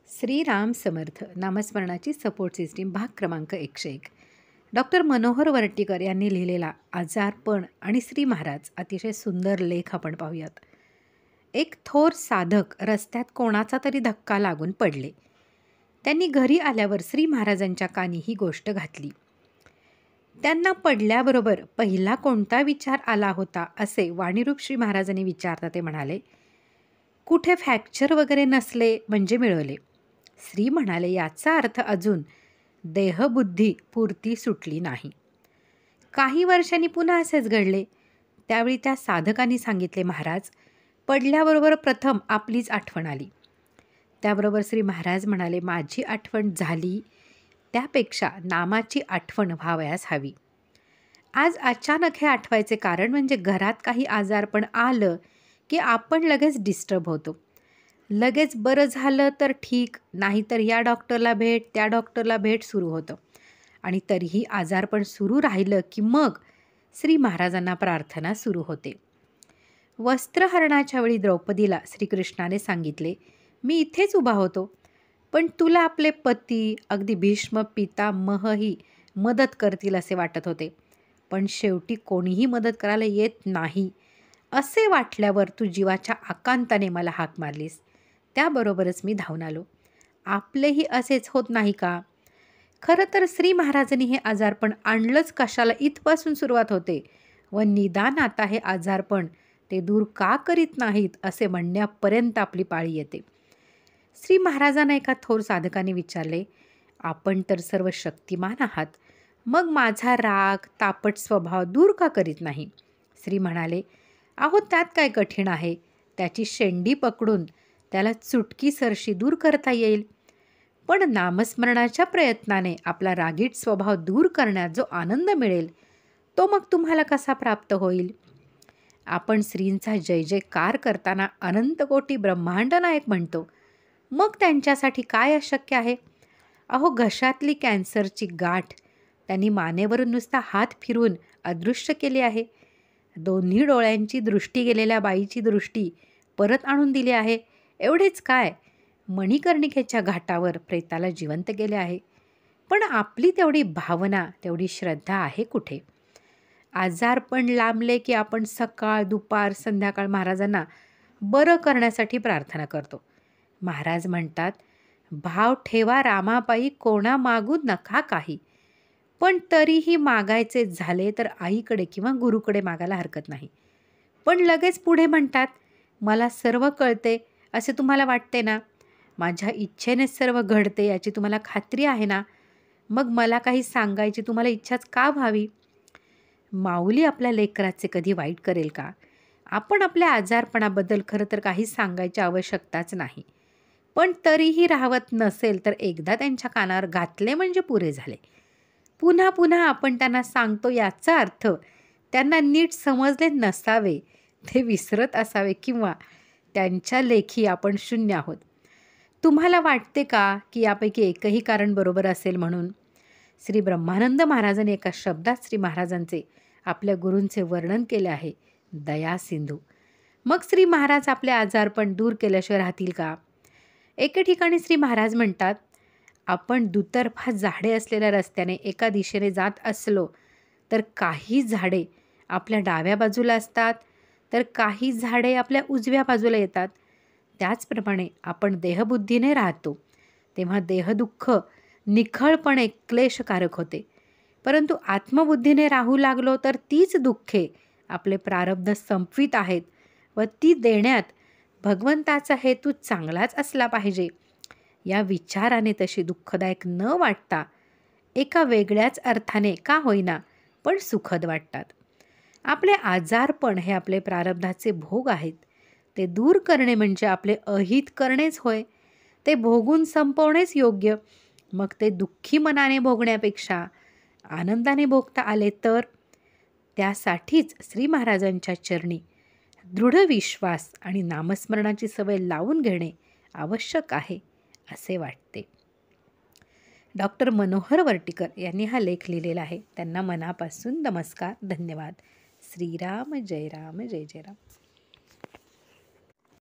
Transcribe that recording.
Shriram Samarth नामस्मरणाची support system भाग क्रमांक 101. Doctor Manohar Vartikar यांनी लिहिलेला आजारपण आणि श्री महाराज अतिशय सुंदर लेख आपण पाहूयात. एक थोर साधक रस्त्यात कोणाचा तरी धक्का लागून पडले. त्यांनी घरी आल्यावर श्री महाराजांच्या कानी ही गोष्ट घातली. त्यांना पडल्याबरोबर पहिला कोणता विचार आला होता असे वाणीरूप श्री महाराजांनी विचारता ते म्हणाले, कुठे फ्रॅक्चर वगैरे नसले म्हणजे मिळवले. श्री म्हणाले, याचा अर्थ अजून देहबुद्धी पुरती सुटली नाही. काही वर्षांनी पुन्हा असेच घडले. त्यावेळी त्या साधकांनी सांगितले, महाराज पडल्याबरोबर प्रथम आपलीच आठवण आली. त्याबरोबर श्री महाराज म्हणाले, माझी आठवण झाली त्यापेक्षा नामाची आठवण व्हावयास हवी. आज अचानक हे आठवायचे कारण म्हणजे घरात काही आजारपण आलं की आपण लगेच डिस्टर्ब होतो. लगेच बरं झालं तर ठीक, नाहीतर या डॉक्टरला भेट त्या डॉक्टरला भेट सुरू होतं. आणि तरीही आजारपण सुरू राहिलं की मग श्री महाराजांना प्रार्थना सुरू होते. वस्त्रहरणाच्या वेळी द्रौपदीला श्रीकृष्णाने सांगितले, मी इथेच उभा होतो, पण तुला आपले पती अगदी भीष्म पितामहही मदत करतील असे वाटत होते. पण शेवटी कोणीही मदत करायला येत नाही असे वाटल्यावर तू जीवाच्या आकांताने मला हाक मारलीस. त्याबरोबरच मी धावून आलो. आपलेही असेच होत नाही का? खरं तर श्री महाराजांनी हे आजारपण आणलंच कशाला इथपासून सुरुवात होते व निदान आता हे आजारपण ते दूर का करीत नाहीत असे म्हणण्यापर्यंत आपली पाळी येते. श्री महाराजांना एका थोर साधकाने विचारले, आपण तर सर्व शक्तिमान आहात, मग माझा राग तापट स्वभाव दूर का करीत नाही? श्री म्हणाले, अहो त्यात काय कठीण आहे, त्याची शेंडी पकडून त्याला चुटकीसरशी दूर करता येईल. पण नामस्मरणाच्या प्रयत्नाने आपला रागीट स्वभाव दूर करण्यात जो आनंद मिळेल तो मग तुम्हाला कसा प्राप्त होईल? आपण श्रींचा जय जयकार करताना अनंत कोटी ब्रह्मांड नायक म्हणतो, मग त्यांच्यासाठी काय अशक्य आहे? अहो घशातली कॅन्सरची गाठ त्यांनी मानेवरून नुसता हात फिरून अदृश्य केली आहे. दोन्ही डोळ्यांची दृष्टी गेलेल्या बाईची दृष्टी परत आणून दिली आहे. एवढेच काय, मणिकर्णिकेच्या घाटावर प्रेताला जिवंत केले आहे. पण आपली तेवढी भावना तेवढी श्रद्धा आहे कुठे? आजारपण लांबले की आपण सकाळ दुपार संध्याकाळ महाराजांना बरं करण्यासाठी प्रार्थना करतो. महाराज म्हणतात, भाव ठेवा रामापायी कोणा मागू नका काही. पण तरीही मागायचे झाले तर आईकडे किंवा गुरुकडे मागायला हरकत नाही. पण लगेच पुढे म्हणतात, मला सर्व कळते असे तुम्हाला वाटते ना? माझ्या इच्छेनेच सर्व घडते याची तुम्हाला खात्री आहे ना? मग मला काही सांगायची तुम्हाला इच्छाच का व्हावी? माऊली आपल्या लेकराचे कधी वाईट करेल का? आपण आपल्या आजारपणाबद्दल खरं तर काही सांगायची आवश्यकताच नाही. पण तरीही राहवत नसेल तर एकदा त्यांच्या कानावर घातले म्हणजे पुरे झाले. पुन्हा पुन्हा आपण त्यांना सांगतो याचा अर्थ त्यांना नीट समजले नसावे, ते विसरत असावे किंवा त्यांच्या लेखी आपण शून्य आहोत. तुम्हाला वाटते का की यापैकी एकही कारण बरोबर असेल म्हणून? श्री ब्रह्मानंद महाराजांनी एका शब्दात श्री महाराजांचे आपल्या गुरूंचे वर्णन केले आहे, दया सिंधू. मग श्री महाराज आपले आजारपण दूर केल्याशिवाय राहतील का? एके ठिकाणी श्री महाराज म्हणतात, आपण दुतर्फा झाडे असलेल्या रस्त्याने एका दिशेने जात असलो तर काही झाडे आपल्या डाव्या बाजूला असतात तर काही झाडे आपल्या उजव्या बाजूला येतात. त्याचप्रमाणे आपण देहबुद्धीने राहतो तेव्हा देहदुःख निखळपणे क्लेशकारक होते. परंतु आत्मबुद्धीने राहू लागलो तर तीच दुःखे आपले प्रारब्ध संपवित आहेत व ती देण्यात भगवंताचा हेतू चांगलाच असला पाहिजे या विचाराने तशी दुःखदायक न वाटता एका वेगळ्याच अर्थाने का होईना पण सुखद वाटतात. आपले आजारपण हे आपले प्रारब्धाचे भोग आहेत. ते दूर करणे म्हणजे आपले अहित करणेच होय. ते भोगून संपवणेच योग्य. मग ते दुःखी मनाने भोगण्यापेक्षा आनंदाने भोगता आले तर? त्यासाठीच श्री महाराजांच्या चरणी दृढ विश्वास आणि नामस्मरणाची सवय लावून घेणे आवश्यक आहे असे वाटते. डॉक्टर मनोहर वर्टीकर यांनी हा लेख लिहिलेला आहे. त्यांना मनापासून नमस्कार, धन्यवाद. श्रीराम जय राम जय जय राम.